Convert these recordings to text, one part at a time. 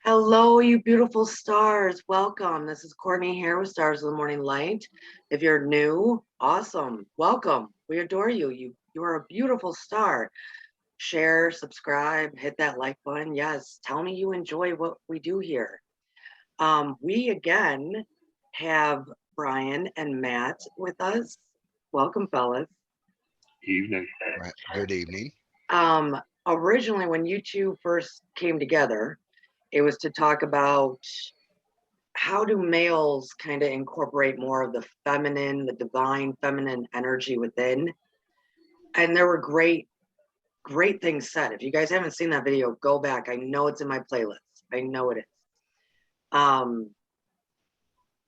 Hello, you beautiful stars. Welcome. This is Courtney here with Stars of the Morning Light. If you're new, awesome. Welcome. We adore you. You are a beautiful star. Share, subscribe, hit that like button. Yes, tell me you enjoy what we do here. We again have Brian and Matt with us. Welcome, fellas. Evening. Right. Good evening. Originally, when you two first came together, it was to talk about how do males kind of incorporate more of the feminine, the divine feminine energy within. And there were great things said. If you guys haven't seen that video, go back. I know it's in my playlist. I know it is.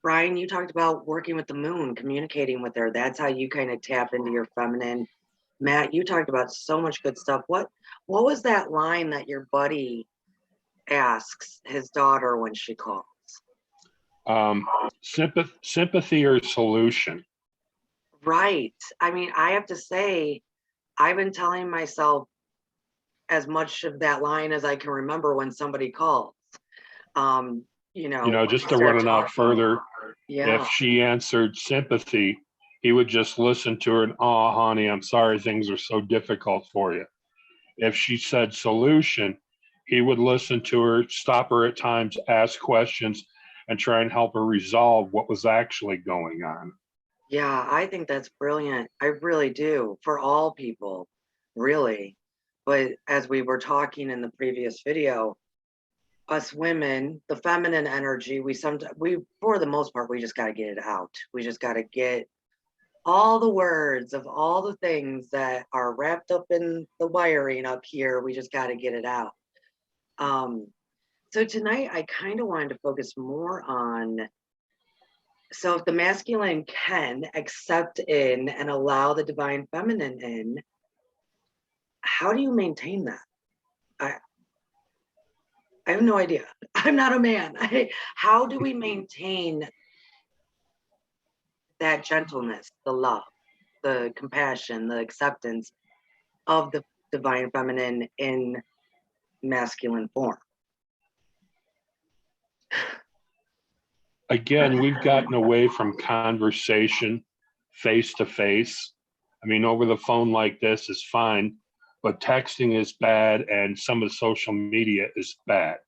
Brian, you talked about working with the moon, communicating with her. That's how you kind of tap into your feminine. Matt, you talked about so much good stuff. What was that line that your buddy asks his daughter when she calls? Sympathy or solution. Right. I mean, I have to say, I've been telling myself as much of that line as I can remember when somebody calls. Just to run it out further, yeah. If she answered sympathy, he would just listen to her and, oh, honey, I'm sorry things are so difficult for you. If she said solution, he would listen to her, stop her at times, ask questions, and try and help her resolve what was actually going on. Yeah, I think that's brilliant. I really do, for all people, really. But as we were talking in the previous video, us women, the feminine energy, we for the most part, we just got to get it out. We just got to get all the words of all the things that are wrapped up in the wiring up here. We just got to get it out. So tonight I kind of wanted to focus more on, so if the masculine can accept in and allow the divine feminine in, how do you maintain that? I have no idea. I'm not a man. How do we maintain that gentleness, the love, the compassion, the acceptance of the divine feminine in masculine form? Again, we've gotten away from conversation face to face. I mean, over the phone like this is fine, but texting is bad and some of the social media is bad.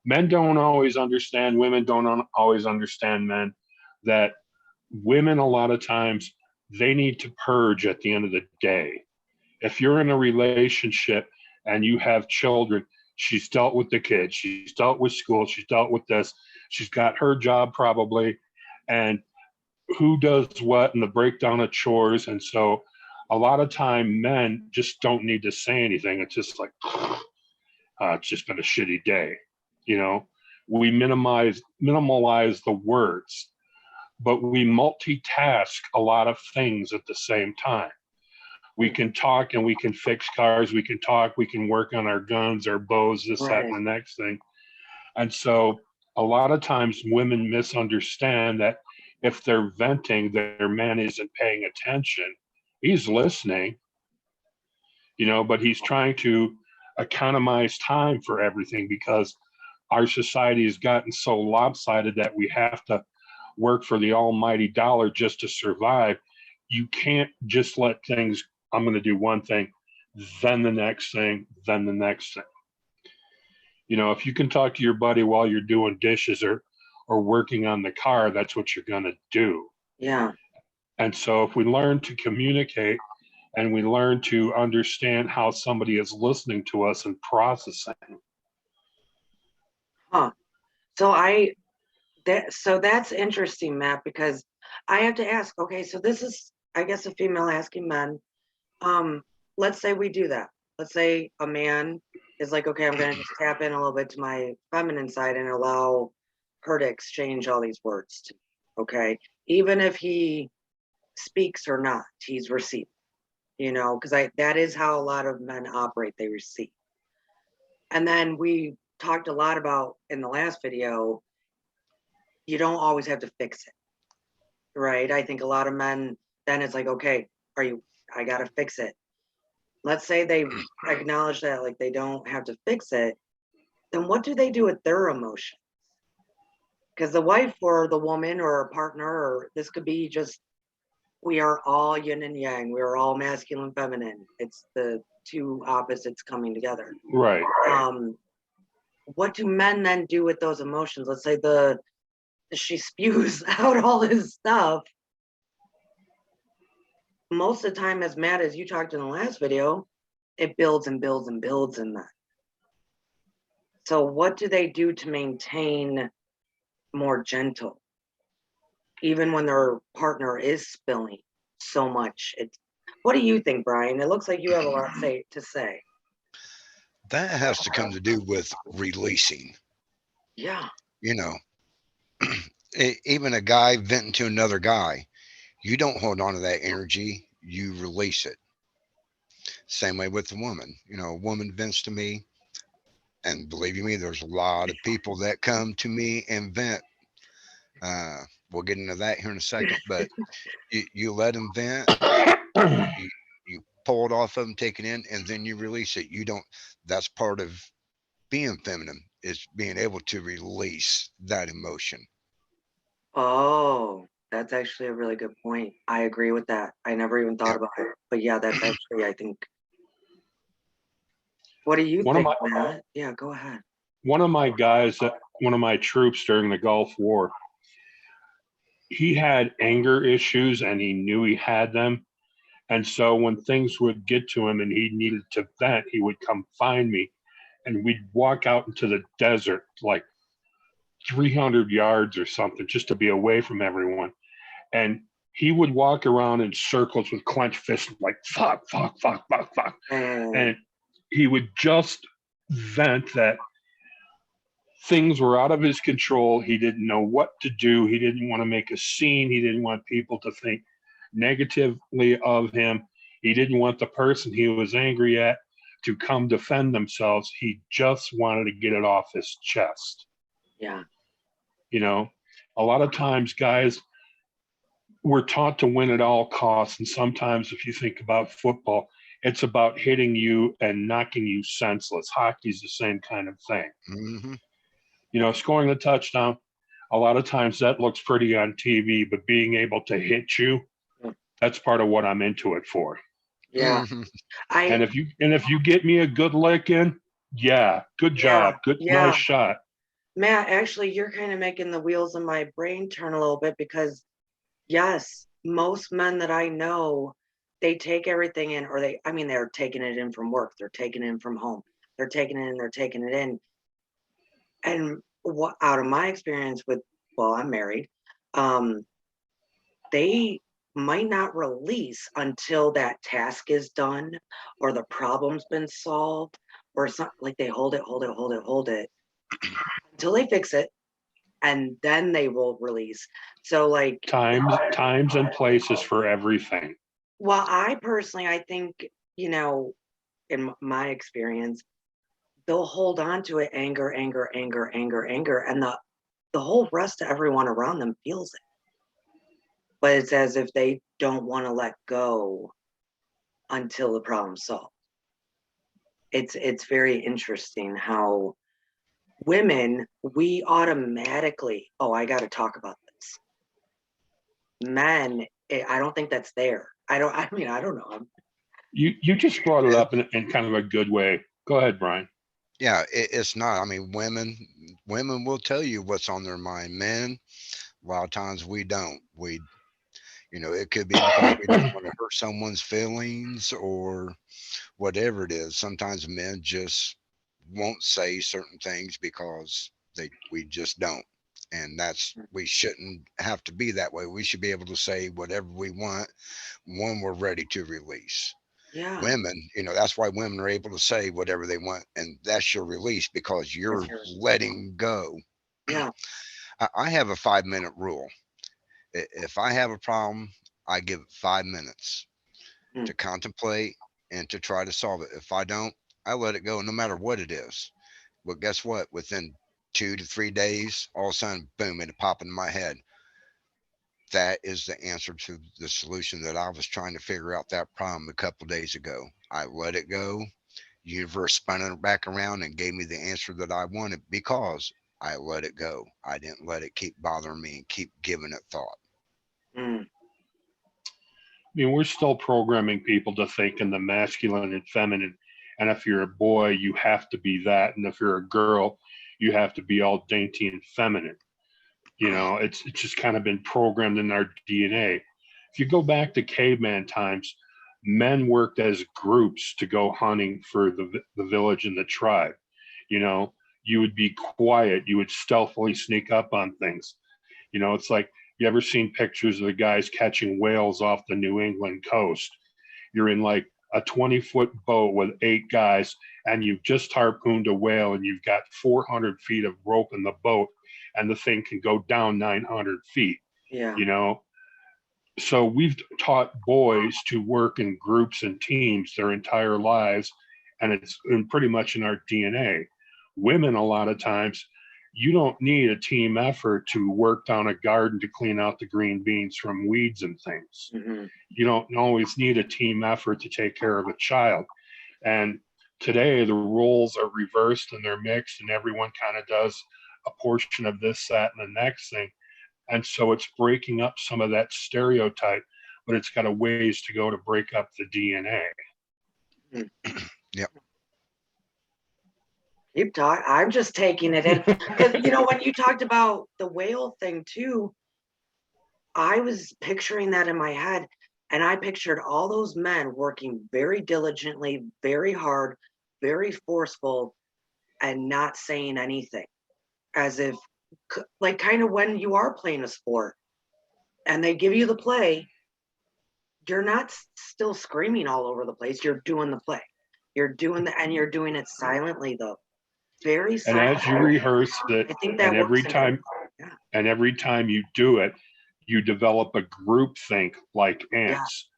Men don't always understand, women don't always understand men, that women a lot of times, they need to purge at the end of the day. If you're in a relationship and you have children, she's dealt with the kids, she's dealt with school, she's dealt with this, she's got her job probably, and who does what and the breakdown of chores. And so a lot of time men just don't need to say anything. It's just like, it's just been a shitty day. We minimalize the words, but we multitask a lot of things at the same time. We can talk and we can fix cars. We can talk, we can work on our guns, our bows, this, Right. that, and the next thing. And so a lot of times women misunderstand that if they're venting, their man isn't paying attention. He's listening, but he's trying to economize time for everything because our society has gotten so lopsided that we have to work for the almighty dollar just to survive. You can't just let things, I'm going to do one thing, then the next thing, then the next thing. If you can talk to your buddy while you're doing dishes or working on the car, that's what you're going to do. Yeah. And so if we learn to communicate and we learn to understand how somebody is listening to us and processing. So that's interesting, Matt, because I have to ask, okay, so this is, I guess, a female asking men. Let's say we do that. Let's say a man is like, okay, I'm going to just tap in a little bit to my feminine side and allow her to exchange all these words to me, okay? Even if he speaks or not, he's receiving, because that is how a lot of men operate, they receive. And then we talked a lot about in the last video, you don't always have to fix it, right? I think a lot of men, then it's like, okay, I got to fix it. let's say they acknowledge that like they don't have to fix it, then what do they do with their emotions? Because the wife or the woman or a partner, or this could be just, we are all yin and yang. We are all masculine, feminine. It's the two opposites coming together. Right. What do men then do with those emotions? Let's say she spews out all this stuff. Most of the time, as Matt, as you talked in the last video, it builds and builds and builds in that. So what do they do to maintain more gentle, even when their partner is spilling so much? What do you think, Brian? It looks like you have a lot to say. That has to come to do with releasing. Yeah. You know, even a guy venting to another guy, you don't hold on to that energy, you release it. Same way with the woman. You know, a woman vents to me, and believe you me, there's a lot of people that come to me and vent. We'll get into that here in a second, but you let them vent, you you pull it off of them, take it in, and then you release it. You don't. That's part of being feminine, is being able to release that emotion. Oh, that's actually a really good point. I agree with that. I never even thought Yep. about it. But yeah, that's actually, I think. What do you One of think, my Matt? Yeah, go ahead. one of my guys, one of my troops during the Gulf War, he had anger issues and he knew he had them. And so when things would get to him and he needed to vent, he would come find me and we'd walk out into the desert like 300 yards or something just to be away from everyone. And he would walk around in circles with clenched fists like, fuck, fuck, fuck, fuck, fuck. And he would just vent that things were out of his control. He didn't know what to do. He didn't want to make a scene. He didn't want people to think negatively of him. He didn't want the person he was angry at to come defend themselves. He just wanted to get it off his chest. Yeah. You know, a lot of times guys, we're taught to win at all costs. And sometimes if you think about football, it's about hitting you and knocking you senseless. Hockey's the same kind of thing. Mm-hmm. You know, scoring a touchdown, a lot of times that looks pretty on TV, but being able to hit you, that's part of what I'm into it for. Yeah. Mm-hmm. And if you get me a good lick in, yeah, good job. Good, yeah. nice shot. Matt, actually, you're kind of making the wheels of my brain turn a little bit because, yes, most men that I know, they take everything in, or they're taking it in from work, they're taking it in from home, they're taking it in, they're taking it in. And what, out of my experience with, well, I'm married, they might not release until that task is done or the problem's been solved or something. Like they hold it until they fix it, and then they will release. So like times and places for everything. well, I personally, I think, in my experience, they'll hold on to it, anger, and the whole rest of everyone around them feels it. But it's as if they don't want to let go until the problem's solved. It's very interesting how women, we automatically, oh, I got to talk about this. Men, I don't think that's there. I don't know. You just brought it up in kind of a good way. Go ahead, Brian. Yeah, it's not. I mean, women will tell you what's on their mind. Men, a lot of times we don't. It could be because we don't want to hurt someone's feelings or whatever it is. Sometimes men just won't say certain things because we just don't. And we shouldn't have to be that way. We should be able to say whatever we want when we're ready to release. Yeah. Women, that's why women are able to say whatever they want, and that's your release because you're letting go. Yeah. I have a 5-minute rule. If I have a problem, I give it 5 minutes to contemplate and to try to solve it. If I don't, I let it go no matter what it is. But guess what? Within 2 to 3 days, all of a sudden, boom, it'll pop into my head. that is the answer to the solution that I was trying to figure out that problem a couple days ago. I let it go. Universe spun it back around and gave me the answer that I wanted because I let it go. I didn't let it keep bothering me and keep giving it thought. Mm. I mean, we're still programming people to think in the masculine and feminine. And if you're a boy, you have to be that. And if you're a girl, you have to be all dainty and feminine. You know, it's just kind of been programmed in our DNA. If you go back to caveman times, men worked as groups to go hunting for the village and the tribe. You know, you would be quiet, you would stealthily sneak up on things. You know, it's like, you ever seen pictures of the guys catching whales off the New England coast? You're in like a 20-foot boat with 8 guys, and you've just harpooned a whale, and you've got 400 feet of rope in the boat, and the thing can go down 900 feet, Yeah. you know? So we've taught boys to work in groups and teams their entire lives, and it's pretty much in our DNA. Women, a lot of times, you don't need a team effort to work down a garden to clean out the green beans from weeds and things. Hmm. You don't always need a team effort to take care of a child. And today the roles are reversed and they're mixed, and everyone kind of does a portion of this, that, and the next thing. And so it's breaking up some of that stereotype, but it's got a ways to go to break up the DNA. Yep. Keep talking. I'm just taking it in. Because, you know, when you talked about the whale thing too, I was picturing that in my head. And I pictured all those men working very diligently, very hard, very forceful, and not saying anything. As if, like, kind of when you are playing a sport and they give you the play, you're not still screaming all over the place. You're doing the play. You're doing and you're doing it silently, though. Very And silently. as you rehearse it, I think that and every works. time, Yeah. and every time you do it, you develop a group think like ants.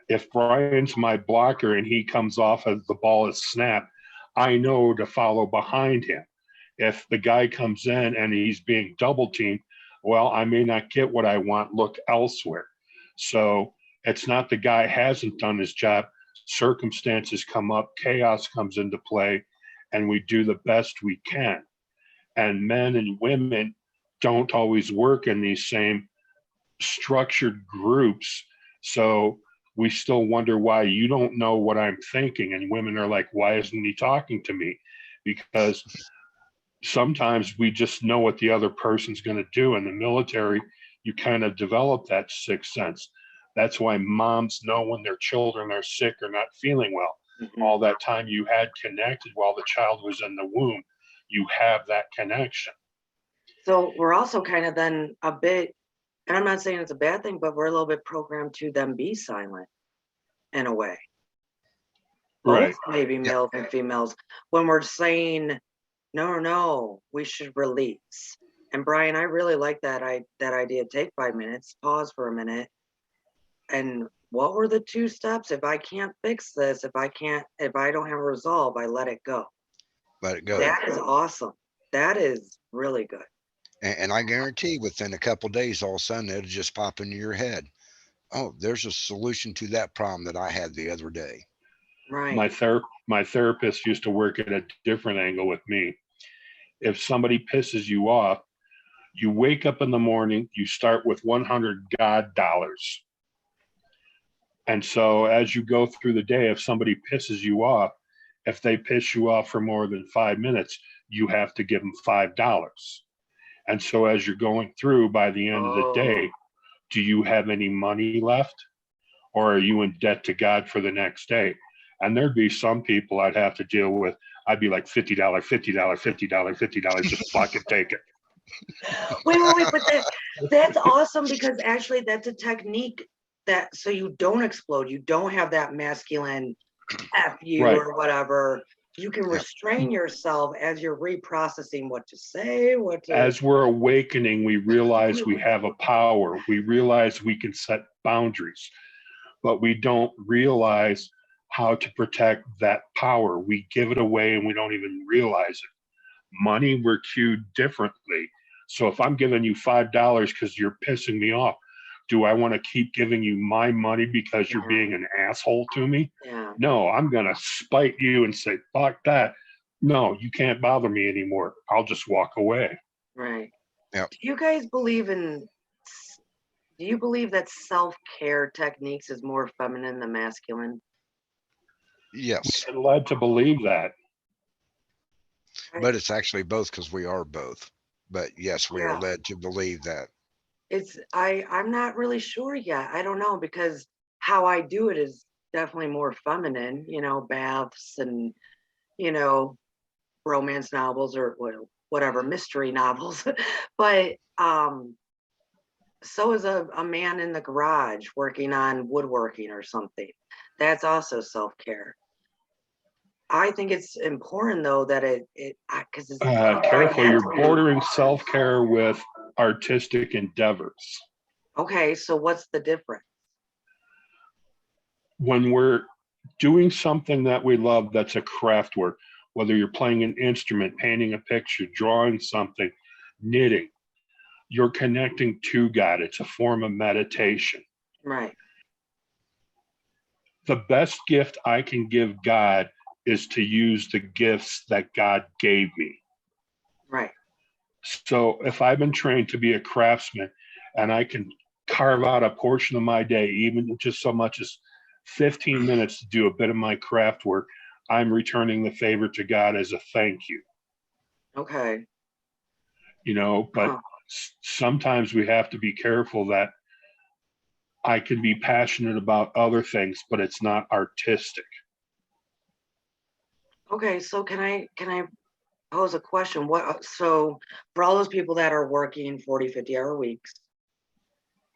If Brian's my blocker and he comes off as the ball is snapped, I know to follow behind him. If the guy comes in and he's being double teamed, well, I may not get what I want, look elsewhere. So it's not the guy hasn't done his job. Circumstances come up, chaos comes into play, and we do the best we can. And men and women don't always work in these same structured groups. So we still wonder why you don't know what I'm thinking. And women are like, why isn't he talking to me? Because sometimes we just know what the other person's going to do. In the military, you kind of develop that sixth sense. That's why moms know when their children are sick or not feeling well. Mhm. All that time you had connected while the child was in the womb, you have that connection. So we're also kind of then a bit, and I'm not saying it's a bad thing, but we're a little bit programmed to them be silent in a way. Both Right. maybe males and females, when we're saying, no, we should release. And Brian, I really like that idea. Take 5 minutes, pause for a minute. And what were the 2 steps? If I can't fix this, if I don't have a resolve, I let it go. Let it go. That is awesome. That is really good. And I guarantee within a couple of days, all of a sudden it'll just pop into your head. Oh, there's a solution to that problem that I had the other day. Right. My therapist used to work at a different angle with me. If somebody pisses you off, you wake up in the morning, you start with 100 God dollars. And so as you go through the day, if somebody pisses you off, if they piss you off for more than 5 minutes, you have to give them $5. And so as you're going through, by the end of the day, do you have any money left? Or are you in debt to God for the next day? And there'd be some people I'd have to deal with. I'd be like $50, $50, $50, $50, just fucking take it. Wait, but that's awesome, because actually that's a technique that, so you don't explode, you don't have that masculine F you Right. or whatever. You can restrain yourself as you're reprocessing what to say, As we're awakening, we realize we have a power. We realize we can set boundaries, but we don't realize how to protect that power. We give it away and we don't even realize it. Money, we're cued differently. So if I'm giving you $5 because you're pissing me off, do I want to keep giving you my money because you're Yeah. being an asshole to me? Yeah. No, I'm going to spite you and say, fuck that. No, you can't bother me anymore. I'll just walk away. Right. Yep. Do you guys believe in, do you believe that self-care techniques is more feminine than masculine? Yes, I'm led to believe that. but it's actually both because we are both. But yes, we are Yeah. led to believe that. I'm not really sure yet. I don't know, because how I do it is definitely more feminine, baths and, you know, romance novels or whatever, mystery novels. But so is a man in the garage working on woodworking or something. That's also self-care. I think it's important though that because it's Careful, you're bordering self-care with artistic endeavors. Okay, so what's the difference? When we're doing something that we love, that's a craft work, whether you're playing an instrument, painting a picture, drawing something, knitting, you're connecting to God. It's a form of meditation. Right. The best gift I can give God is to use the gifts that God gave me. Right. So if I've been trained to be a craftsman and I can carve out a portion of my day, even just so much as 15 minutes to do a bit of my craft work, I'm returning the favor to God as a thank you. Okay. But sometimes we have to be careful that I can be passionate about other things, but it's not artistic. Okay, so can I pose a question? So for all those people that are working 40, 50-hour weeks,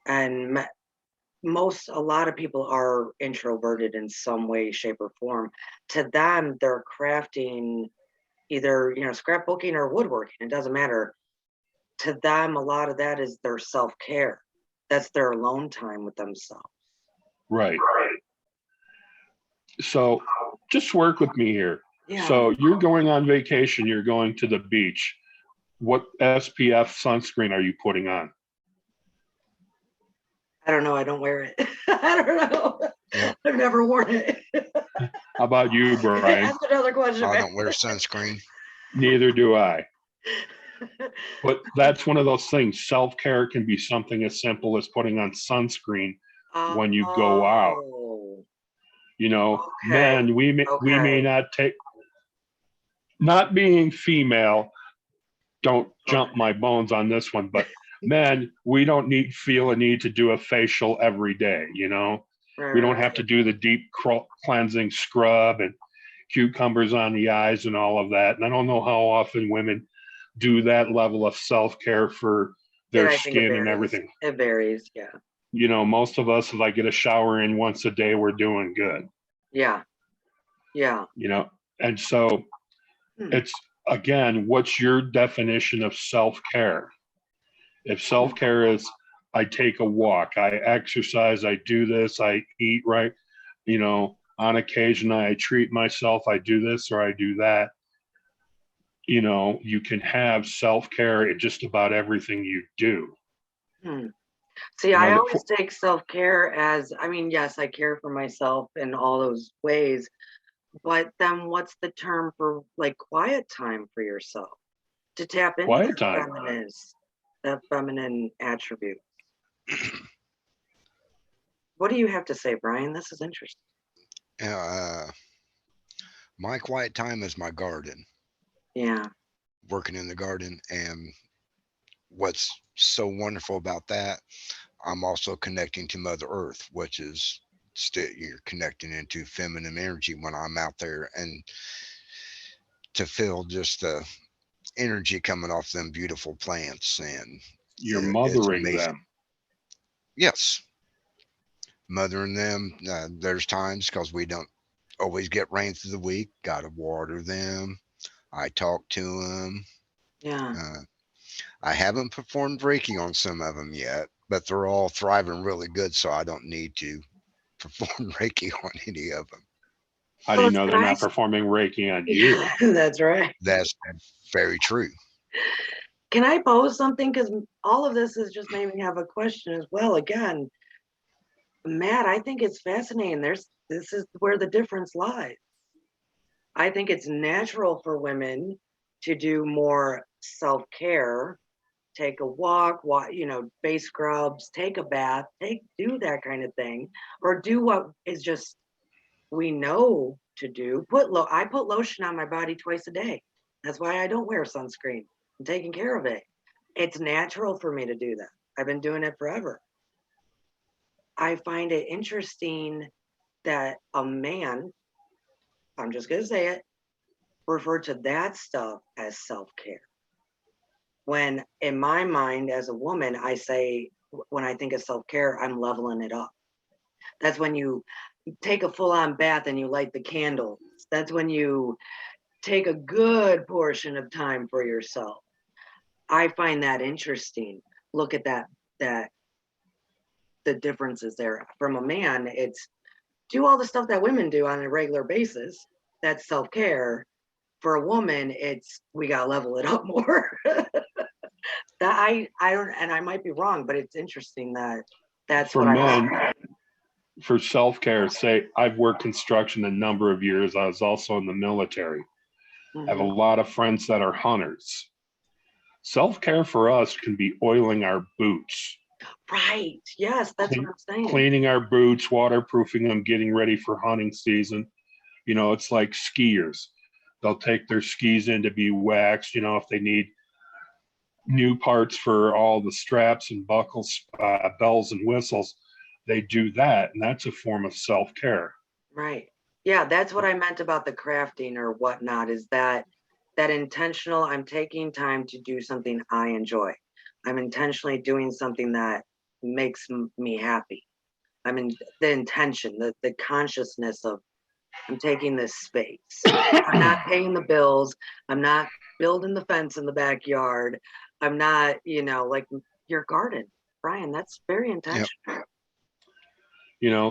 and a lot of people are introverted in some way, shape, or form. To them, they're crafting either, scrapbooking or woodworking. It doesn't matter. To them, a lot of that is their self-care. That's their alone time with themselves. Right. So just work with me here. Yeah. So you're going on vacation, you're going to the beach. What SPF sunscreen are you putting on? I don't know. I don't wear it. I don't know. Yeah. I've never worn it. How about you, Brian? Ask another question. I don't wear sunscreen. Neither do I. But that's one of those things. Self-care can be something as simple as putting on sunscreen when you go out. Okay. Men, we may not take, not being female, don't jump my bones on this one, but men, we don't feel a need to do a facial every day, Right, we don't have to do the deep cleansing scrub and cucumbers on the eyes and all of that. And I don't know how often women do that level of self-care for their skin and everything. It varies, yeah. Most of us, if I get a shower in once a day, we're doing good. Yeah. Yeah. And so it's, again, what's your definition of self-care? If self-care is, I take a walk, I exercise, I do this, I eat right, on occasion I treat myself, I do this or I do that. You can have self-care in just about everything you do. See, I always take self-care as, yes, I care for myself in all those ways, but then what's the term for like quiet time for yourself to tap into Quiet time. that feminine attribute? What do you have to say, Brian? This is interesting. My quiet time is my garden. Yeah. Working in the garden. And what's so wonderful about that, I'm also connecting to Mother Earth, which is still, you're connecting into feminine energy when I'm out there, and to feel just the energy coming off them beautiful plants, and you're mothering them. Yes, mothering them. There's times, because we don't always get rain through the week, gotta water them. I talk to them. Yeah. I haven't performed Reiki on some of them yet, but they're all thriving really good, so I don't need to perform Reiki on any of them. How do you know they're not performing Reiki on you? That's right. That's very true. Can I pose something? Because all of this has just made me have a question as well. Again, Matt, I think it's fascinating. This is where the difference lies. I think it's natural for women to do more self-care, take a walk, face scrubs, take a bath, do that kind of thing, or do what is just we know to do. I put lotion on my body twice a day. That's why I don't wear sunscreen. I'm taking care of it. It's natural for me to do that. I've been doing it forever. I find it interesting that a man, I'm just going to say it, refer to that stuff as self-care. When in my mind as a woman, I say, when I think of self-care, I'm leveling it up. That's when you take a full-on bath and you light the candles. That's when you take a good portion of time for yourself. I find that interesting. Look at that the differences there. From a man, it's do all the stuff that women do on a regular basis. That's self-care. For a woman, it's we gotta level it up more. That I don't, and I might be wrong, but it's interesting that that's For what I men, for self-care, say I've worked construction a number of years. I was also in the military. I have a lot of friends that are hunters. Self-care for us can be oiling our boots. Right. Yes, that's what I'm saying. Cleaning our boots, waterproofing them, getting ready for hunting season. It's like skiers. They'll take their skis in to be waxed, if they need new parts for all the straps and buckles, bells and whistles, they do that. And that's a form of self-care. Right. Yeah, that's what I meant about the crafting or whatnot, is that intentional, I'm taking time to do something I enjoy. I'm intentionally doing something that makes me happy. I mean, the intention, the consciousness of I'm taking this space. I'm not paying the bills. I'm not building the fence in the backyard. I'm not, like your garden, Brian, that's very intentional.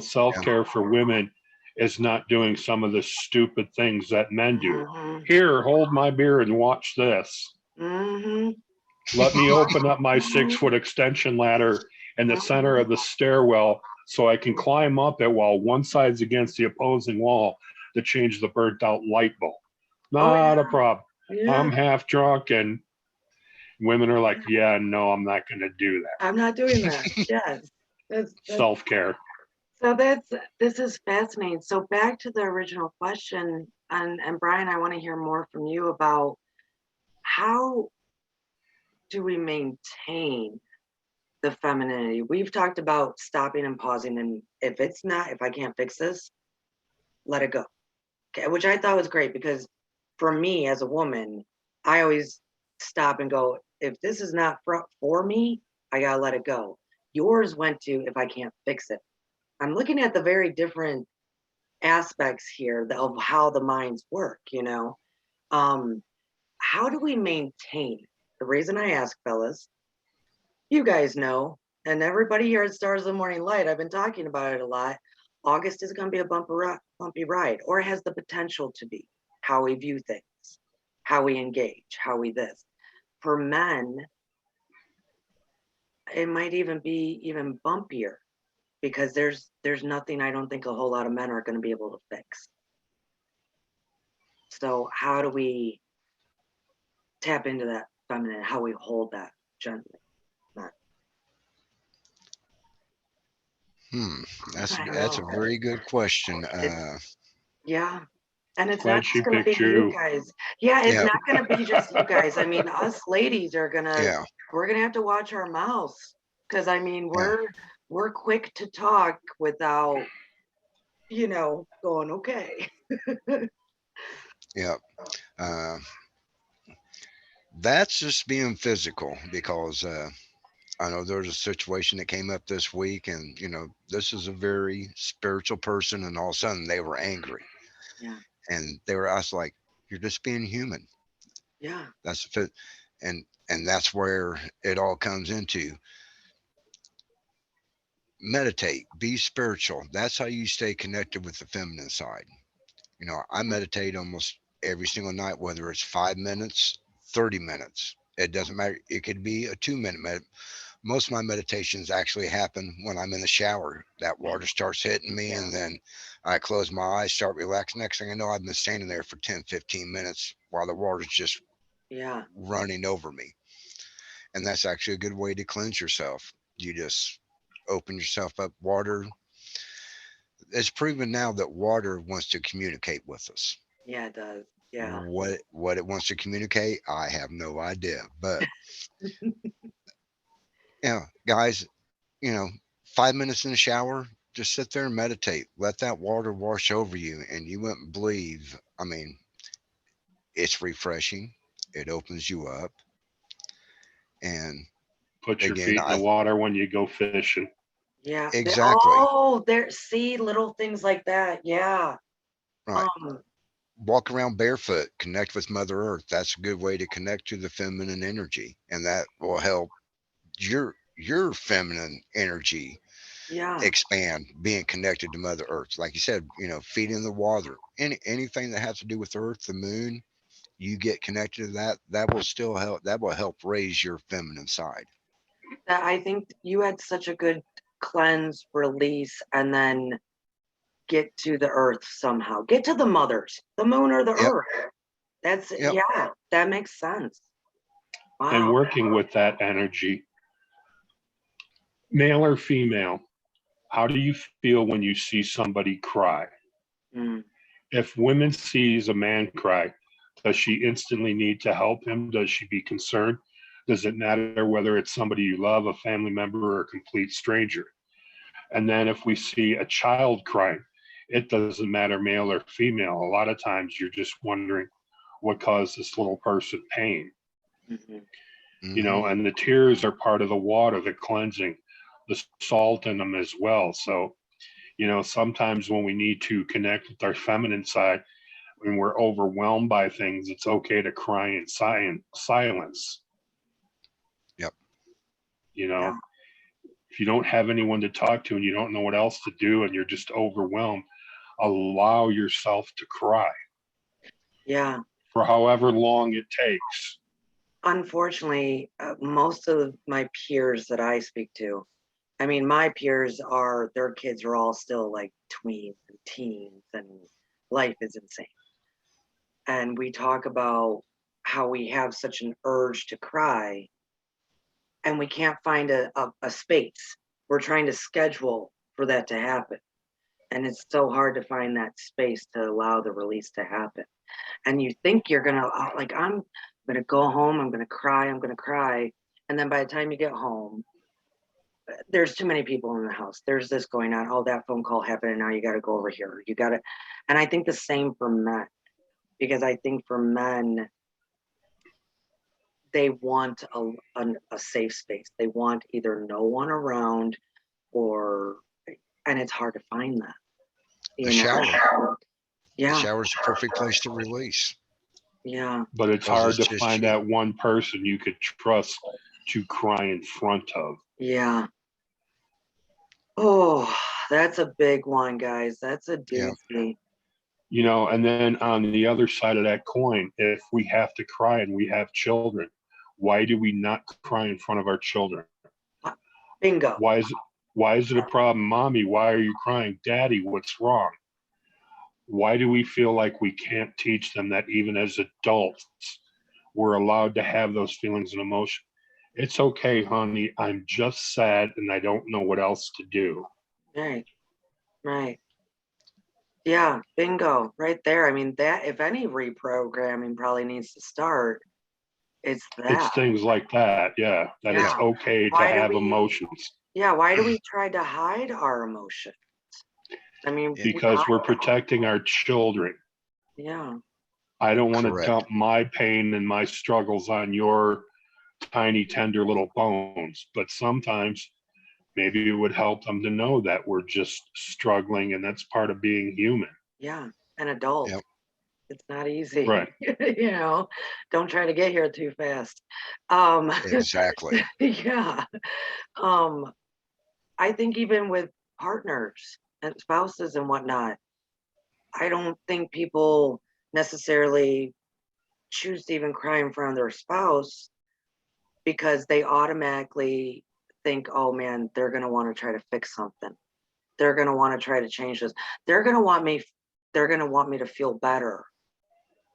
Self-care for women is not doing some of the stupid things that men do. Here, hold my beer and watch this. Let me open up my 6-foot extension ladder in the center of the stairwell so I can climb up it while one side's against the opposing wall to change the burnt out light bulb. Not a problem. Yeah. I'm half drunk and women are like, yeah, no, I'm not going to do that. I'm not doing that. Yes. That's self-care. So this is fascinating. So back to the original question, and Brian, I want to hear more from you about how do we maintain the femininity? We've talked about stopping and pausing, and if I can't fix this, let it go. Okay, which I thought was great, because for me as a woman, I always stop and go, if this is not for me, I gotta let it go. Yours went to, if I can't fix it. I'm looking at the very different aspects here of how the minds work, How do we maintain? The reason I ask, fellas, you guys know, and everybody here at Stars of the Morning Light, I've been talking about it a lot. August is going to be a bumpy ride, or has the potential to be. How we view things, how we engage, how we this. For men, it might even be even bumpier, because there's nothing I don't think a whole lot of men are going to be able to fix. So how do we tap into that feminine? How we hold that gently? That's a very good question. Yeah. And it's not just going to be you guys. Yeah, it's not going to be just you guys. I mean, us ladies are going to, we're going to have to watch our mouths, because I mean, we're quick to talk without, going, okay. Yeah. That's just being physical, because I know there's a situation that came up this week, and this is a very spiritual person, and all of a sudden they were angry. Yeah. And I was like, you're just being human. Yeah. That's and that's where it all comes into. Meditate, be spiritual. That's how you stay connected with the feminine side. I meditate almost every single night, whether it's 5 minutes, 30 minutes. It doesn't matter. It could be a 2 minute. Most of my meditations actually happen when I'm in the shower. That water starts hitting me, Yeah. and then I close my eyes, start relaxing. Next thing I know, I've been standing there for 10, 15 minutes while the water's just Yeah. running over me. And that's actually a good way to cleanse yourself. You just open yourself up. Water, it's proven now that water wants to communicate with us. Yeah, it does. Yeah. What it wants to communicate, I have no idea. But guys, you know, 5 minutes in the shower, just sit there and meditate. Let that water wash over you, and you wouldn't believe. I mean, it's refreshing. It opens you up, and Put your again, feet in the I water when you go fishing. Yeah. exactly Oh, there, see little things like that. Yeah. right. Um, Walk around barefoot, connect with Mother Earth. That's a good way to connect to the feminine energy, and that will help your feminine energy yeah. expand, being connected to Mother Earth. Like you said, feet in the water, anything that has to do with Earth, the moon, you get connected to that. That will still help. That will help raise your feminine side. That I think you had such a good cleanse, release, and then get to the earth somehow. Get to the mothers, the moon or the Yep. earth. That's Yep. yeah, that makes sense. And Wow. working with that energy, male or female, how do you feel when you see somebody cry? Mm, If women sees a man cry, does she instantly need to help him? Does she be concerned? Does it matter whether it's somebody you love, a family member, or a complete stranger? And then if we see a child crying, it doesn't matter male or female. A lot of times you're just wondering what caused this little person pain, mhm. Hmm. and the tears are part of the water, the cleansing, the salt in them as well. So, sometimes when we need to connect with our feminine side, when we're overwhelmed by things, it's okay to cry in silence. Yep. You Yeah, know, if you don't have anyone to talk to and you don't know what else to do and you're just overwhelmed, allow yourself to cry yeah. for however long it takes. Unfortunately, most of my peers that I speak to, I mean, my peers are their kids are all still like tweens and teens, and life is insane. And we talk about how we have such an urge to cry and we can't find a space. We're trying to schedule for that to happen. And it's so hard to find that space to allow the release to happen. And you think you're going to, like, I'm going to go home, I'm going to cry, I'm going to cry. And then by the time you get home, there's too many people in the house. There's this going on. Oh, that phone call happened. And now you got to go over here. You got to, and I think the same for men, because I think for men, they want a safe space. They want either no one around or, and it's hard to find that, The you know? shower. The Yeah, shower is the perfect place to release yeah, But it's because hard it's to just find you. that one person you could trust to cry in front of. yeah. Oh, that's a big one, guys. That's a Yeah. doozy. And then on the other side of that coin, if we have to cry and we have children, why do we not cry in front of our children? Bingo. Why is it a problem? Mommy, why are you crying? Daddy, what's wrong? Why do we feel like we can't teach them that even as adults, we're allowed to have those feelings and emotions? It's okay, honey. I'm just sad and I don't know what else to do. Right, right. Yeah, bingo, right there. I mean, that if any reprogramming probably needs to start, it's It's that. things like that, yeah, that it's Yeah. Yeah. okay to Why do have we, emotions yeah, why do we try to hide our emotion? I mean, Yeah. we because we're hide them. protecting our children. Yeah, I don't want to Correct. dump my pain and my struggles on your tiny, tender little bones. But sometimes maybe it would help them to know that we're just struggling and that's part of being human. yeah. An adult. Yep. It's not easy. Right. Don't try to get here too fast. Um, Exactly. yeah. Um, I think even with partners and spouses and whatnot, I don't think people necessarily choose to even cry in front of their spouse because they automatically think, oh man, they're going to want to try to fix something. They're going to want to try to change this. They're going to want me to feel better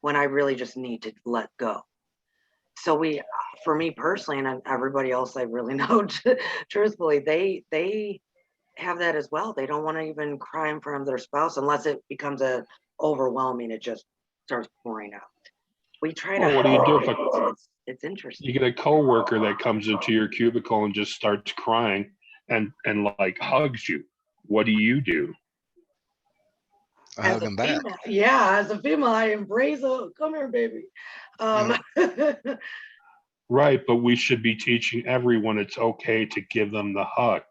when I really just need to let go. So for me personally, and everybody else I really know, truthfully, they have that as well. They don't want to even cry in front of their spouse unless it becomes overwhelming. It just starts pouring out. We try to. Well, what do you do if it's interesting. you get a coworker that comes into your cubicle and just starts crying and like hugs you? What do you do? I hug them back. As a female, I embrace, oh, come here, baby. Right, but we should be teaching everyone it's okay to give them the hug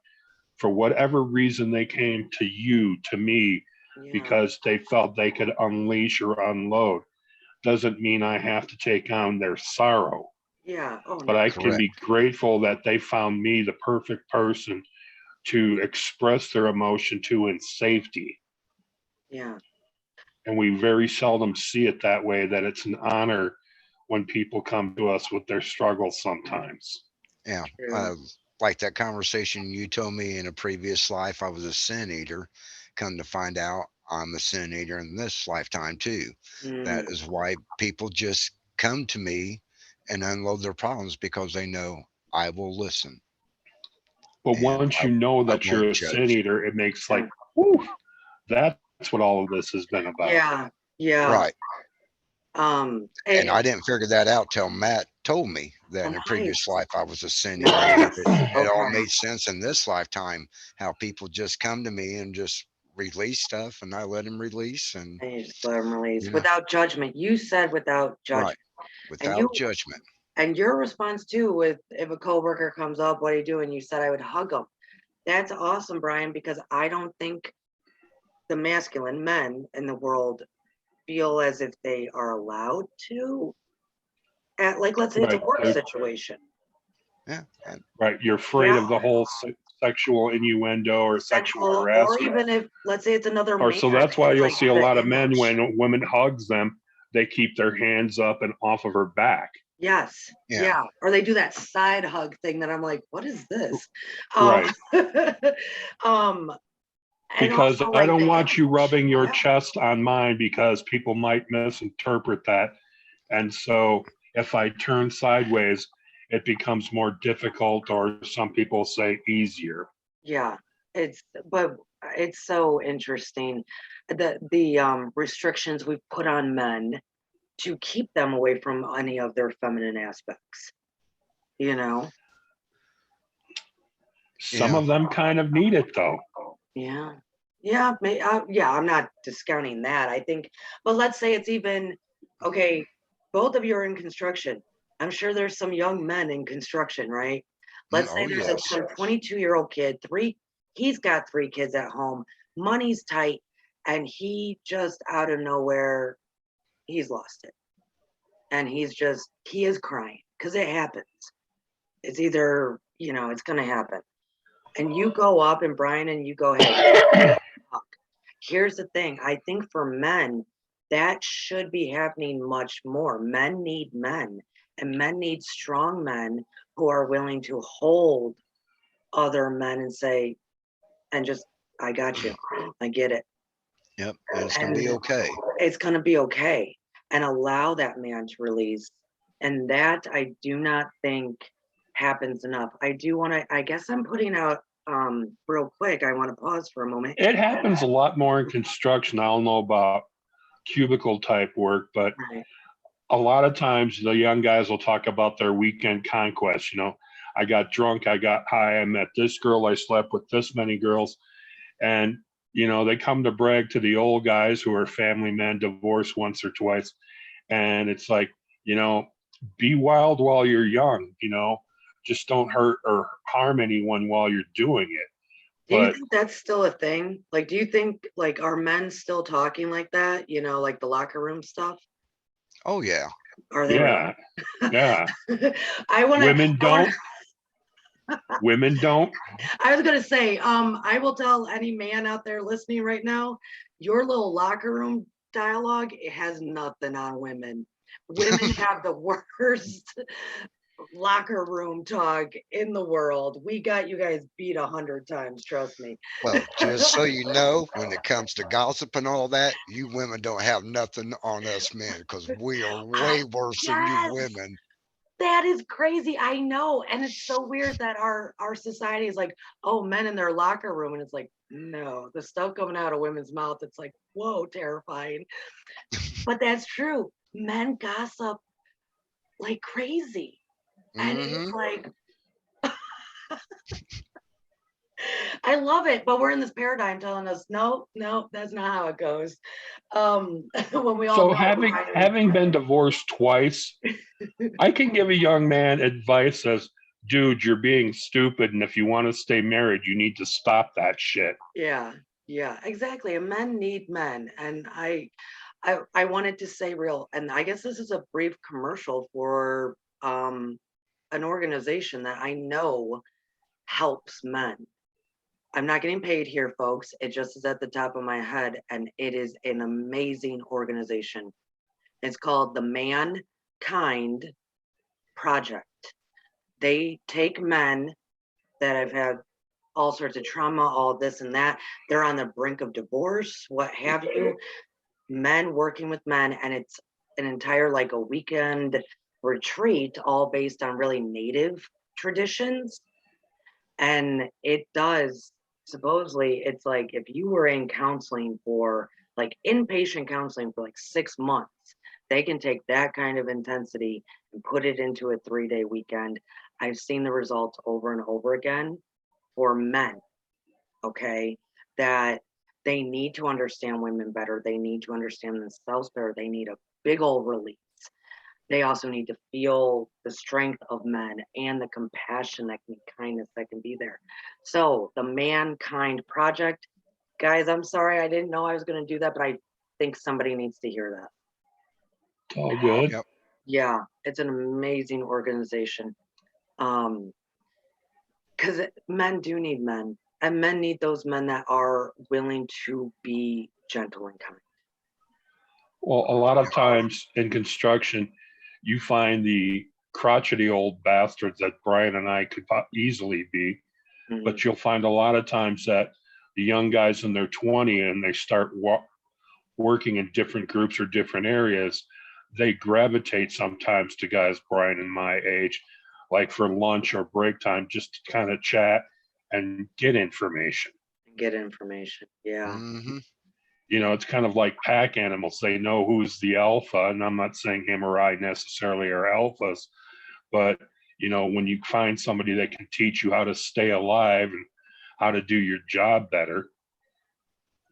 for whatever reason they came to you, to me, because they felt they could unleash or unload. Doesn't mean I have to take on their sorrow. Yeah. Oh, but I can be grateful that they found me the perfect person to express their emotion to in safety. Yeah. And we very seldom see it that way, that it's an honor when people come to us with their struggles sometimes. Yeah. Like that conversation you told me in a previous life, I was a sin eater. Come to find out, I'm a sin eater in this lifetime too. That is why people just come to me and unload their problems, because they know I will listen. But once you know that you're a sin eater, it makes like, whew, that's what all of this has been about. Yeah. Yeah. Right. And I didn't figure that out till Matt told me that in a previous life I was a sin eater. It all made sense in this lifetime, how people just come to me and just release stuff, and I let them release, and you just let them release without judgment. You said without judgment. Right. Without judgment. And your response too, with if a coworker comes up, what do you do? And you said I would hug them. That's awesome, Brian, because I don't think the masculine men in the world feel as if they are allowed to. Like, let's say it's a work situation. Yeah. Right. You're afraid of the whole sexual innuendo or sexual harassment. Or even if, let's say it's another man. So that's why you'll see a lot of men, when a woman hugs them, they keep their hands up and off of her back. Yes. Yeah. Or they do that side hug thing that I'm like, what is this? Right. Because also, I don't want you rubbing your chest on mine, because people might misinterpret that. And so if I turn sideways, it becomes more difficult, or some people say easier. Yeah, but it's so interesting the restrictions we've put on men to keep them away from any of their feminine aspects. Some of them kind of need it though. Yeah. I'm not discounting that. I think, but let's say it's even okay. Both of you are in construction. I'm sure there's some young men in construction, right? Let's say there's some 22-year-old kid, he's got 3 kids at home, money's tight, and he just out of nowhere, he's lost it. And he is crying, because it happens. It's either, it's going to happen. And you go up, and Brian, and you go, hey, here's the thing. I think for men, that should be happening much more. Men need men, and men need strong men who are willing to hold other men and say, and just, I got you. I get it. Yep. And it's going to be okay. It's going to be okay. And allow that man to release. And that I do not think happens enough. I guess I'm putting out real quick. I want to pause for a moment. It happens a lot more in construction. I don't know about cubicle type work, but a lot of times the young guys will talk about their weekend conquests. I got drunk, I got high, I met this girl, I slept with this many girls. And, they come to brag to the old guys who are family men, divorced once or twice. And it's like, be wild while you're young, just don't hurt or harm anyone while you're doing it. Do you think that's still a thing? Like, do you think, like, are men still talking like that? Like the locker room stuff? Oh, yeah. Are they? Yeah. Yeah. Women don't. Women don't. I was going to say, I will tell any man out there listening right now, your little locker room dialogue, it has nothing on women. Women have the worst locker room talk in the world. We got you guys beat 100 times, trust me. Well, just so you know, when it comes to gossip and all that, you women don't have nothing on us men because we are way worse than you Yes, women. that is crazy. I know. And it's so weird that our society is like, oh, men in their locker room. And it's like, no, the stuff coming out of women's mouth, it's like, whoa, terrifying. But that's true. Men gossip like crazy. And it's Hmm. like, I love it, but we're in this paradigm telling us, no, no, that's not how it goes. When we all So know having been divorced twice, I can give a young man advice as, dude, you're being stupid, and if you want to stay married, you need to stop that shit. yeah, yeah, exactly. And men need men. And I wanted to say real, and I guess this is a brief commercial for an organization that I know helps men. I'm not getting paid here, folks. It just is at the top of my head, and it is an amazing organization. It's called the Mankind Project. They take men that have had all sorts of trauma, all this and that. They're on the brink of divorce, what have you. Men working with men, and it's an entire like a weekend retreat, all based on really native traditions. And it does supposedly, it's like if you were in counseling for like inpatient counseling for like 6 months, they can take that kind of intensity and put it into a 3-day weekend. I've seen the results over and over again for men, okay, that they need to understand women better. They need to understand themselves better. They need a big old release. They also need to feel the strength of men and the compassion that can kindness that can be there. So the Mankind Project, guys, I'm sorry I didn't know I was going to do that, but I think somebody needs to hear that. It's all good. Yep. Yeah, it's an amazing organization. Because men do need men, and men need those men that are willing to be gentle and kind. Well, a lot of times in construction, you find the crotchety old bastards that Brian and I could easily be, Mhm. but you'll find a lot of times that the young guys in their 20 and they start working in different groups or different areas, they gravitate sometimes to guys Brian and my age, like for lunch or break time, just to kind of chat and get information. Get information. Yeah. Hmm. You know, it's kind of like pack animals. They know who's the alpha, and I'm not saying him or I necessarily are alphas, but you know, when you find somebody that can teach you how to stay alive and how to do your job better.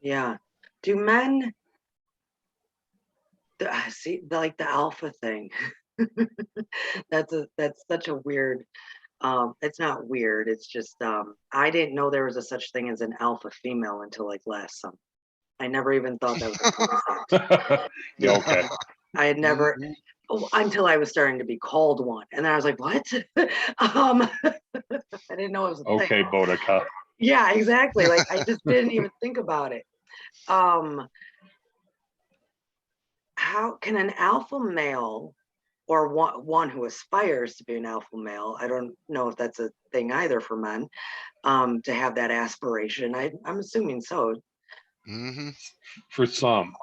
Yeah. Do men see like the alpha thing? That's such a weird it's not weird, it's just I didn't know there was a such thing as an alpha female until like last summer. I never even thought that was a concept. Yeah, Yeah. okay. I had never until I was starting to be called one. And then I was like, what? I didn't know it was a thing. Okay, Boudica. Yeah, exactly. Like I just didn't even think about it. Um, how can an alpha male or one who aspires to be an alpha male, I don't know if that's a thing either for men, to have that aspiration. I'm assuming so. Hmm. For some.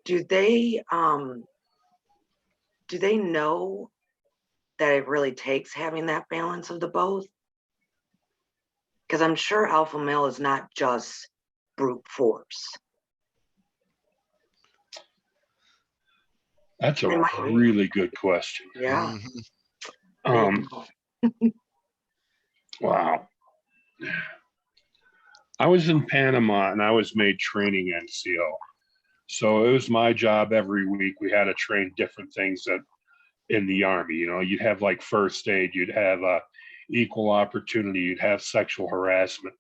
Do they know that it really takes having that balance of the both? Because I'm sure alpha male is not just brute force. That's They a might be. really good question. Yeah. Um, wow. I was in Panama and I was made training NCO. So it was my job every week. We had to train different things that in the Army. You know, you'd have like first aid, you'd have equal opportunity, you'd have sexual harassment.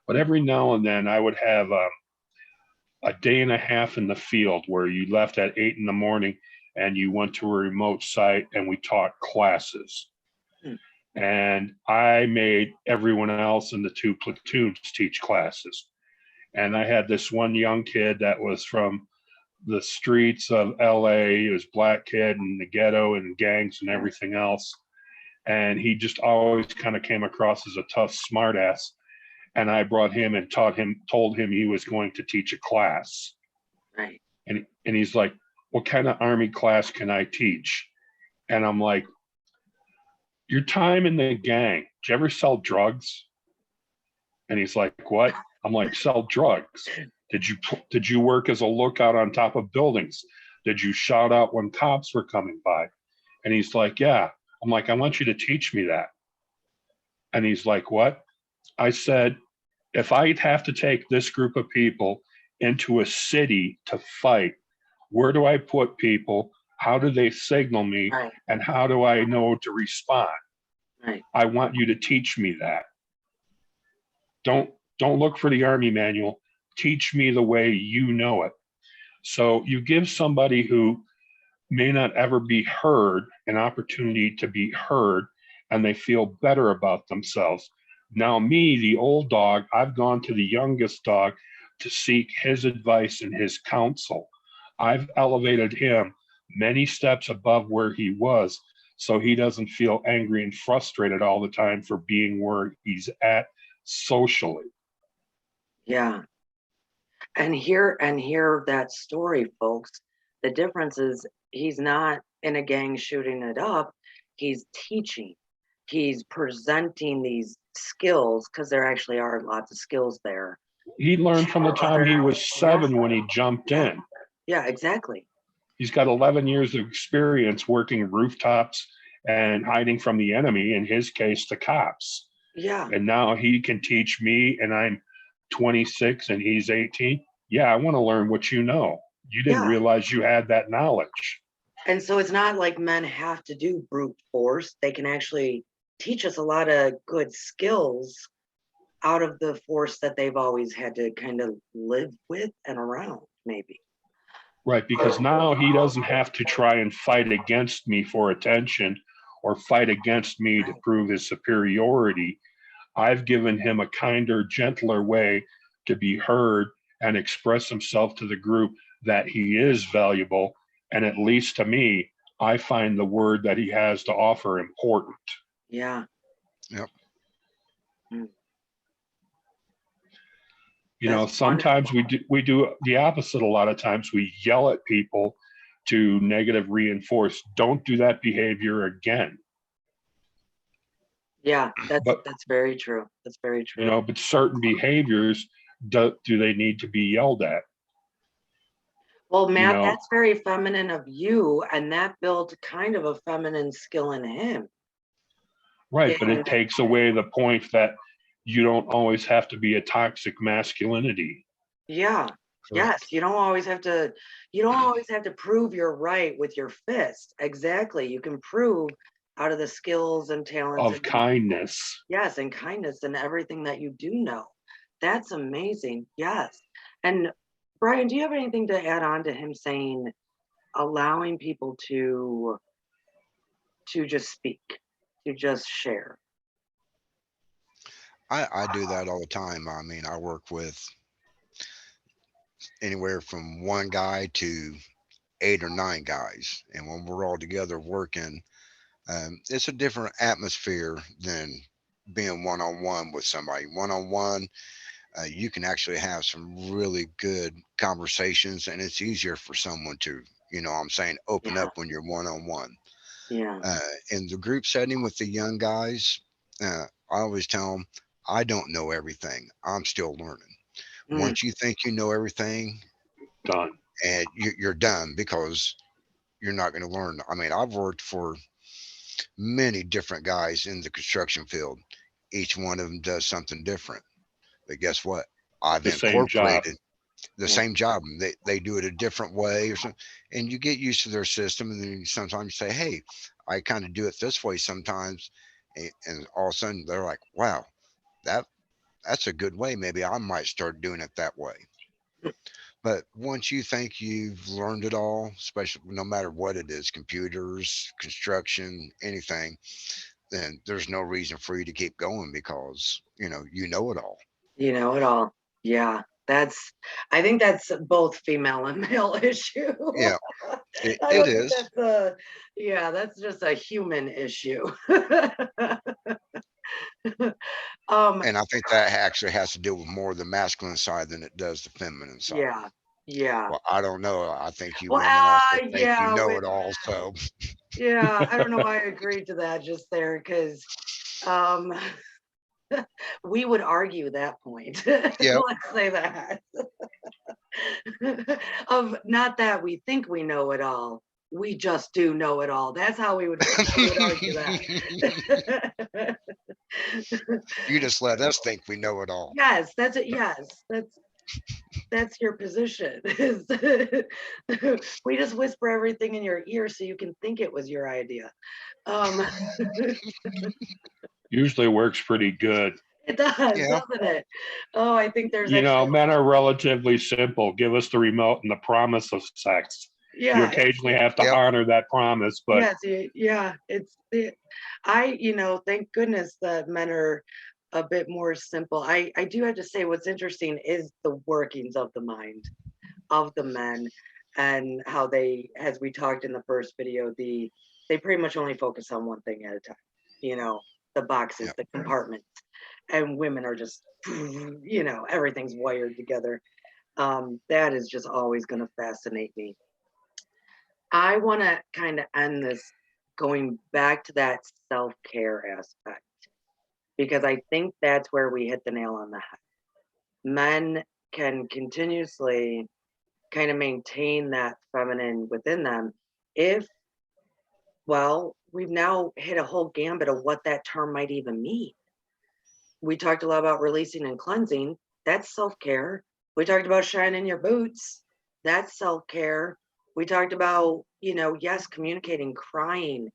But every now and then I would have a day and a half in the field where you left at 8 in the morning and you went to a remote site and we taught classes. Hmm. And I made everyone else in the two platoons teach classes. And I had this one young kid that was from the streets of LA. He was a black kid in the ghetto and gangs and everything else. and he just always kind of came across as a tough smartass. And I brought him and told him he was going to teach a class. Right. And he's like, what kind of Army class can I teach? And I'm like, your time in the gang, did you ever sell drugs? And he's like, what? I'm like, sell drugs. Did you work as a lookout on top of buildings? Did you shout out when cops were coming by? And he's like, yeah. I'm like, I want you to teach me that. And he's like, what? I said, if I'd have to take this group of people into a city to fight, where do I put people? How do they signal me? Right. And how do I know to respond? Right. I want you to teach me that. Don't look for the Army manual. Teach me the way you know it. So you give somebody who may not ever be heard an opportunity to be heard, and they feel better about themselves. Now, me, the old dog, I've gone to the youngest dog to seek his advice and his counsel. I've elevated him many steps above where he was, so he doesn't feel angry and frustrated all the time for being where he's at socially. Yeah. And hear that story, folks. The difference is he's not in a gang shooting it up. He's teaching. He's presenting these skills, because there actually are lots of skills there. He learned from the time he was 7 when he jumped in. Yeah, exactly. He's got 11 years of experience working rooftops and hiding from the enemy, in his case, the cops. Yeah. And now he can teach me, and I'm 26 and he's 18. Yeah, I want to learn what you know. You didn't realize you had that knowledge. And so it's not like men have to do brute force. They can actually teach us a lot of good skills out of the force that they've always had to kind of live with and around, maybe. Right, because now he doesn't have to try and fight against me for attention or fight against me to prove his superiority. I've given him a kinder, gentler way to be heard and express himself to the group that he is valuable. And at least to me, I find the word that he has to offer important. Yeah. Yep. You know, sometimes we do the opposite. A lot of times we yell at people to negative reinforce. Don't do that behavior again. Yeah, that's very true. That's very true. You know, but certain behaviors, do they need to be yelled at? Well, Matt, You know, that's very feminine of you, and that built kind of a feminine skill in him. right, but it takes away the point that you don't always have to be a toxic masculinity. Yeah. Yes, you don't always have to prove you're right with your fist. Exactly. You can prove out of the skills and talents of kindness. Yes, and kindness and everything that you do know. That's amazing. Yes. And Brian, do you have anything to add on to him saying allowing people to just speak, to just share? I do that all the time. I mean, I work with anywhere from one guy to 8 or 9 guys. And when we're all together working, it's a different atmosphere than being one-on-one with somebody. One-on-one, you can actually have some really good conversations, and it's easier for someone to, open up when you're one-on-one. Yeah. In the group setting with the young guys, I always tell them, I don't know everything. I'm still learning. Once you think you know everything, done. And you're done, because you're not going to learn. I mean, I've worked for many different guys in the construction field. Each one of them does something different. But guess what? I've incorporated the same job. They do it a different way or something. And you get used to their system. And then sometimes you say, hey, I kind of do it this way sometimes. And all of a sudden they're like, wow, that's a good way. Maybe I might start doing it that way. But once you think you've learned it all, especially no matter what it is, computers, construction, anything, then there's no reason for you to keep going, because you know it all. You know it all. Yeah. I think that's both female and male issue. Yeah, I it don't think is. that's just a human issue. And I think that actually has to do with more the masculine side than it does the feminine side. Yeah, yeah. Well, I don't know. I think you Well, women also think you yeah, know it all. So yeah. I don't know why I agreed to that just there, because um, we would argue that point. yeah, Let's say that. Of not that we think we know it all, we just do know it all. That's how we would argue that. you just let us think we know it all. Yes, that's it. Yes, that's your position. We just whisper everything in your ear so you can think it was your idea. Um, Usually works pretty good. it does, Yeah, doesn't it? Oh, I think there's You know, actually, men are relatively simple. Give us the remote and the promise of sex. You yeah, occasionally have to yep. honor that promise, but yes, yeah. Thank goodness that men are a bit more simple. I do have to say, what's interesting is the workings of the mind of the men, and how they, as we talked in the first video, they pretty much only focus on one thing at a time. You know, the boxes, Yep. the compartments, and women are just, everything's wired together. That is just always going to fascinate me. I want to kind of end this going back to that self-care aspect, because I think that's where we hit the nail on the head. Men can continuously kind of maintain that feminine within them if, well, we've now hit a whole gambit of what that term might even mean. We talked a lot about releasing and cleansing. That's self-care. We talked about shining your boots. That's self-care. We talked about, yes, communicating, crying,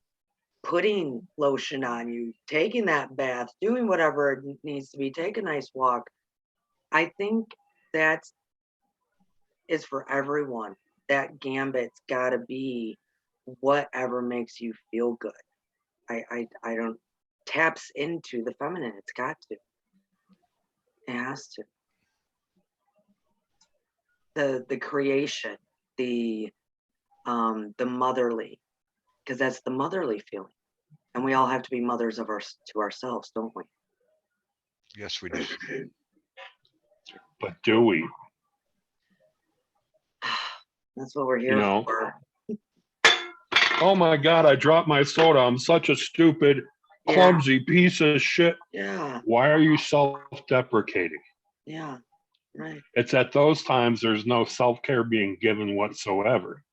putting lotion on you, taking that bath, doing whatever it needs to be, take a nice walk. I think that is for everyone. That gambit's got to be whatever makes you feel good. I don't, taps into the feminine. It's got to. It has to. The creation, the motherly, because that's the motherly feeling, and we all have to be mothers to ourselves, don't we? Yes, we do. but do we? That's what we're You here know, for. oh my God, I dropped my soda. I'm such a stupid, Yeah, clumsy piece of shit. yeah, Why are you self-deprecating? yeah, right. It's at those times there's no self-care being given whatsoever.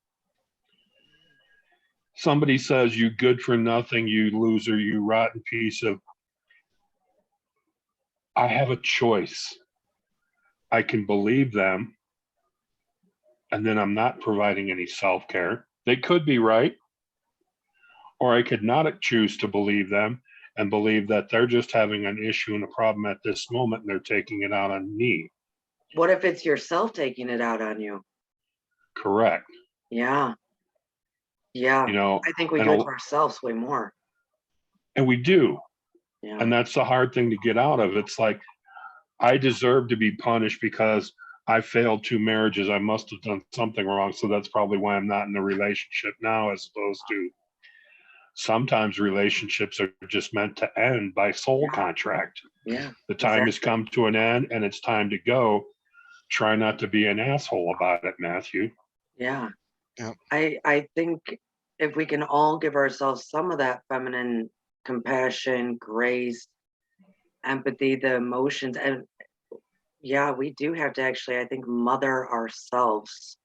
Somebody says, you good for nothing, you loser, you rotten piece of, I have a choice. I can believe them, and then I'm not providing any self-care. They could be right, or I could not choose to believe them and believe that they're just having an issue and a problem at this moment and they're taking it out on me. What if it's yourself taking it out on you? Correct. Yeah, yeah. You know, I think we and do it to ourselves way more. we do. Yeah, And that's the hard thing to get out of. It's like, I deserve to be punished because I failed 2 marriages. I must have done something wrong. So that's probably why I'm not in a relationship now, as opposed to sometimes relationships are just meant to end by soul contract. yeah. The time has Exactly. come to an end and it's time to go. Try not to be an asshole about it, Matthew. Yeah. Yep. I think if we can all give ourselves some of that feminine compassion, grace, empathy, the emotions, and yeah, we do have to actually, I think, mother ourselves,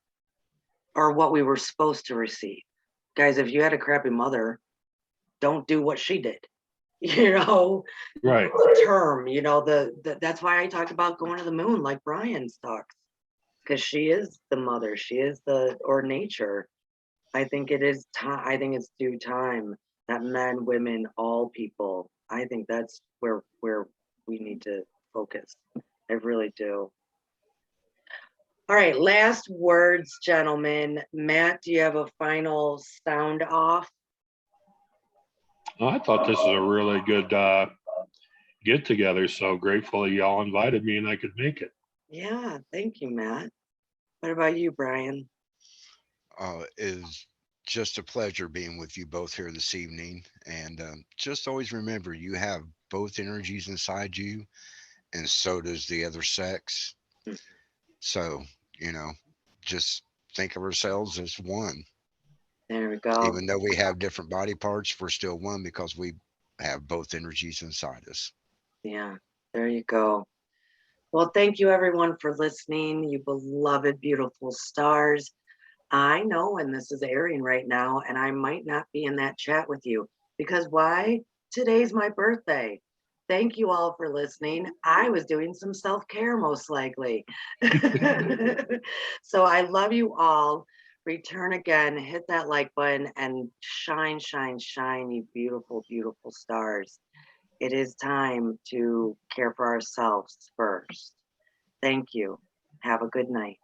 or what we were supposed to receive. Guys, if you had a crappy mother, don't do what she did. You know, Right. the term, that's why I talked about going to the moon, like Brian's talks, because she is the mother, she is or nature. I think it is time. I think it's due time that men, women, all people. I think that's where we need to focus. I really do. All right, last words, gentlemen. Matt, do you have a final sound off? Well, I thought this was a really good get together. So grateful y'all invited me and I could make it. Yeah, thank you, Matt. What about you, Brian? Is just a pleasure being with you both here this evening. And just always remember, you have both energies inside you, and so does the other sex. Mm, So, you know, just think of ourselves as one. there we go. Even though we have different body parts, we're still one because we have both energies inside us. Yeah, there you go. Well, thank you everyone for listening, you beloved, beautiful stars. I know when this is airing right now, and I might not be in that chat with you because why? Today's my birthday. Thank you all for listening. I was doing some self care, most likely. So I love you all. Return again, hit that like button, and shine, shine, shine, you beautiful, beautiful stars. It is time to care for ourselves first. Thank you. Have a good night.